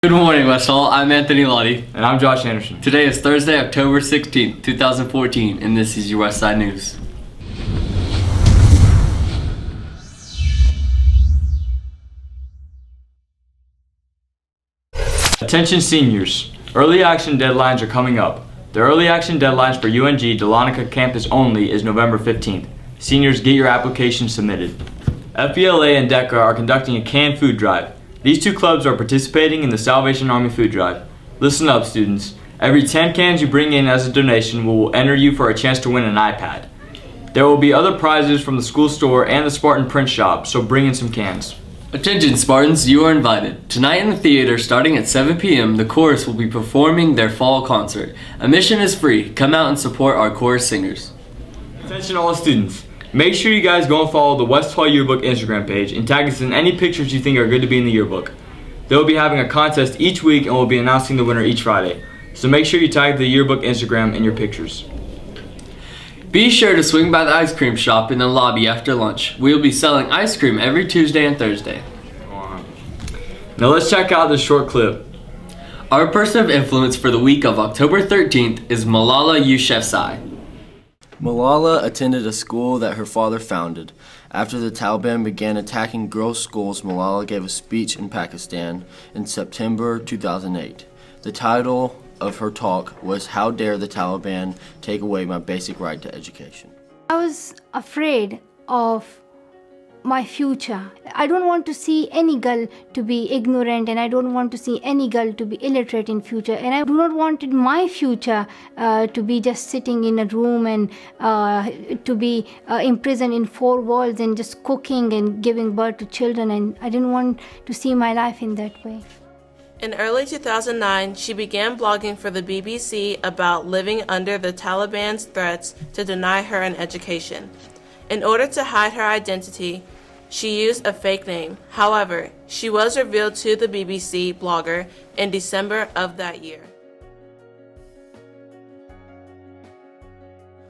Good morning, West Hall. I'm Anthony Lottie. And I'm Josh Anderson. Today is Thursday, October 16th, 2014, and this is your West Side News. Attention seniors. Early action deadlines are coming up. The early action deadlines for UNG Dahlonega campus only is November 15th. Seniors, get your application submitted. FBLA and DECA are conducting a canned food drive. These two clubs are participating in the Salvation Army food drive. Listen up, students. Every 10 cans you bring in as a donation will enter you for a chance to win an iPad. There will be other prizes from the school store and the Spartan print shop, so bring in some cans. Attention, Spartans, you are invited. Tonight in the theater, starting at 7 p.m., the chorus will be performing their fall concert. Admission is free. Come out and support our chorus singers. Attention all students. Make sure you guys go and follow the West Hall Yearbook Instagram page and tag us in any pictures you think are good to be in the yearbook. They will be having a contest each week and will be announcing the winner each Friday. So make sure you tag the yearbook Instagram in your pictures. Be sure to swing by the ice cream shop in the lobby after lunch. We will be selling ice cream every Tuesday and Thursday. Now let's check out this short clip. Our person of influence for the week of October 13th is Malala Yousafzai. Malala attended a school that her father founded. After the Taliban began attacking girls' schools, Malala gave a speech in Pakistan in September 2008. The title of her talk was "How Dare the Taliban Take Away My Basic Right to Education." I was afraid of my future. I don't want to see any girl to be ignorant, and I don't want to see any girl to be illiterate in future, and I do not want my future to be just sitting in a room and to be imprisoned in four walls and just cooking and giving birth to children, and I didn't want to see my life in that way. In early 2009, she began blogging for the BBC about living under the Taliban's threats to deny her an education. In order to hide her identity, she used a fake name. However, she was revealed to the BBC blogger in December of that year.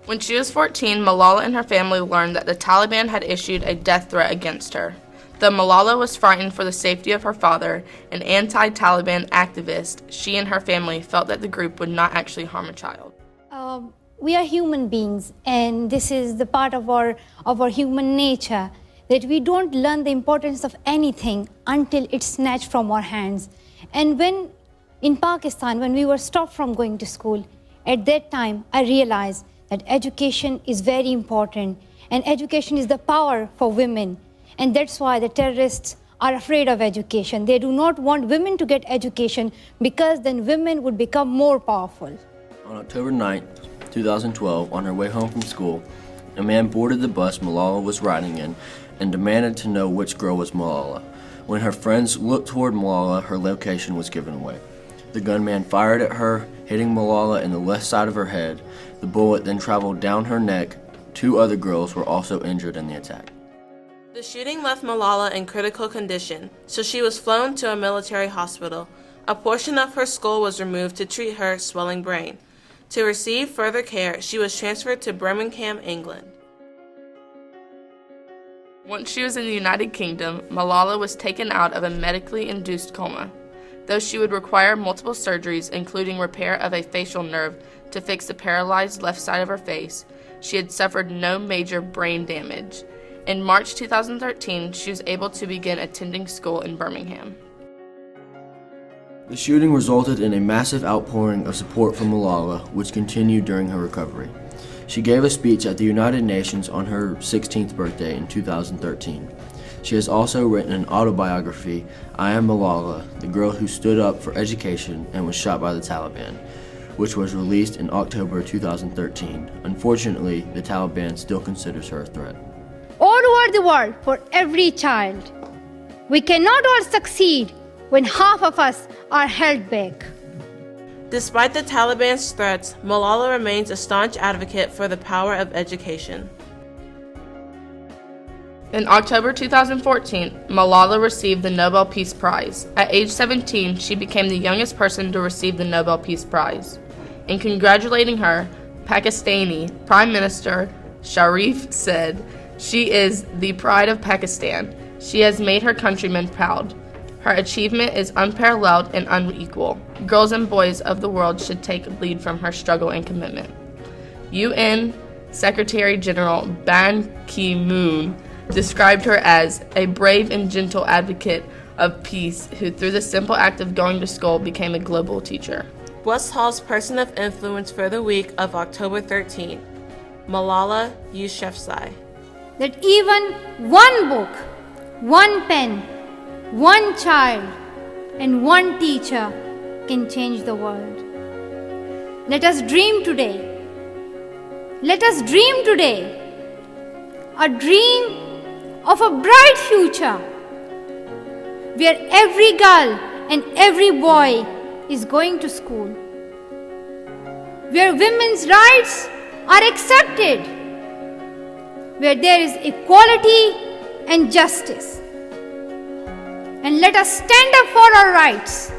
When she was 14, Malala and her family learned that the Taliban had issued a death threat against her. Though Malala was frightened for the safety of her father, an anti-Taliban activist, she and her family felt that the group would not actually harm a child. We are human beings, and this is the part of our human nature, that we don't learn the importance of anything until it's snatched from our hands. And when in Pakistan, when we were stopped from going to school, at that time I realized that education is very important, and education is the power for women. And that's why the terrorists are afraid of education. They do not want women to get education, because then women would become more powerful. On October 9th, 2012, on her way home from school, a man boarded the bus Malala was riding in and demanded to know which girl was Malala. When her friends looked toward Malala, her location was given away. The gunman fired at her, hitting Malala in the left side of her head. The bullet then traveled down her neck. Two other girls were also injured in the attack. The shooting left Malala in critical condition, so she was flown to a military hospital. A portion of her skull was removed to treat her swelling brain. To receive further care, she was transferred to Birmingham, England. Once she was in the United Kingdom, Malala was taken out of a medically induced coma. Though she would require multiple surgeries, including repair of a facial nerve to fix the paralyzed left side of her face, she had suffered no major brain damage. In March 2013, she was able to begin attending school in Birmingham. The shooting resulted in a massive outpouring of support for Malala, which continued during her recovery. She gave a speech at the United Nations on her 16th birthday in 2013. She has also written an autobiography, I Am Malala, the Girl Who Stood Up for Education and Was Shot by the Taliban, which was released in October 2013. Unfortunately, the Taliban still considers her a threat. All over the world, for every child. We cannot all succeed when half of us are held back. Despite the Taliban's threats, Malala remains a staunch advocate for the power of education. In October 2014, Malala received the Nobel Peace Prize. At age 17, she became the youngest person to receive the Nobel Peace Prize. In congratulating her, Pakistani Prime Minister Sharif said, "She is the pride of Pakistan. She has made her countrymen proud. Her achievement is unparalleled and unequal. Girls and boys of the world should take lead from her struggle and commitment. UN Secretary General Ban Ki-moon described her as a brave and gentle advocate of peace who, through the simple act of going to school, became a global teacher. West Hall's Person of Influence for the week of October 13, Malala Yousafzai. That even one book, one pen, one child, and one teacher can change the world. Let us dream today. Let us dream today. A dream of a bright future where every girl and every boy is going to school, where women's rights are accepted, where there is equality and justice. And let us stand up for our rights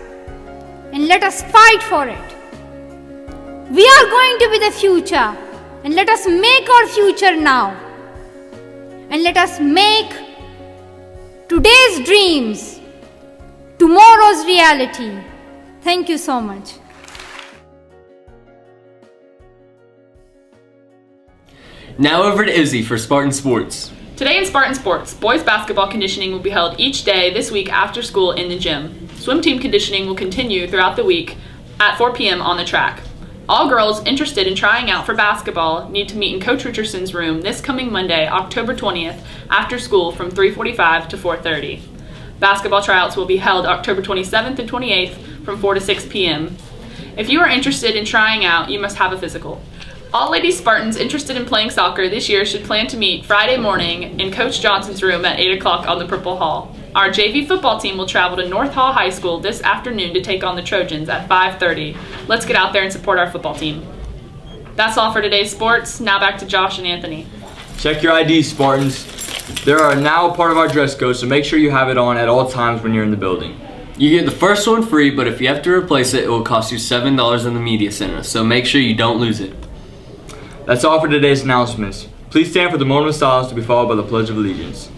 and let us fight for it. We are going to be the future, and let us make our future now. And let us make today's dreams tomorrow's reality. Thank you so much. Now over to Izzy for Spartan Sports. Today in Spartan Sports, boys basketball conditioning will be held each day this week after school in the gym. Swim team conditioning will continue throughout the week at 4 p.m. on the track. All girls interested in trying out for basketball need to meet in Coach Richardson's room this coming Monday, October 20th, after school from 3:45 to 4:30. Basketball tryouts will be held October 27th and 28th from 4 to 6 p.m. If you are interested in trying out, you must have a physical. All lady Spartans interested in playing soccer this year should plan to meet Friday morning in Coach Johnson's room at 8 o'clock on the Purple Hall. Our JV football team will travel to North Hall High School this afternoon to take on the Trojans at 5:30. Let's get out there and support our football team. That's all for today's sports. Now back to Josh and Anthony. Check your IDs, Spartans. They are now a part of our dress code, so make sure you have it on at all times when you're in the building. You get the first one free, but if you have to replace it, it will cost you $7 in the media center, so make sure you don't lose it. That's all for today's announcements. Please stand for the moment of silence to be followed by the Pledge of Allegiance.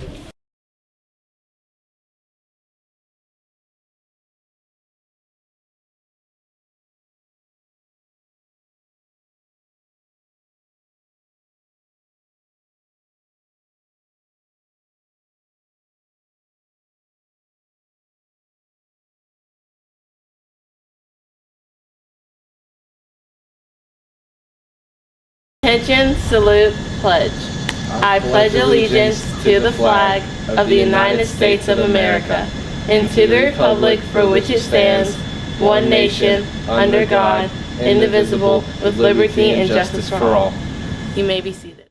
Attention, salute, pledge. I pledge allegiance to the flag of the United States of America and to the republic for which it stands, one nation, under God, indivisible, with liberty and justice for all. You may be seated.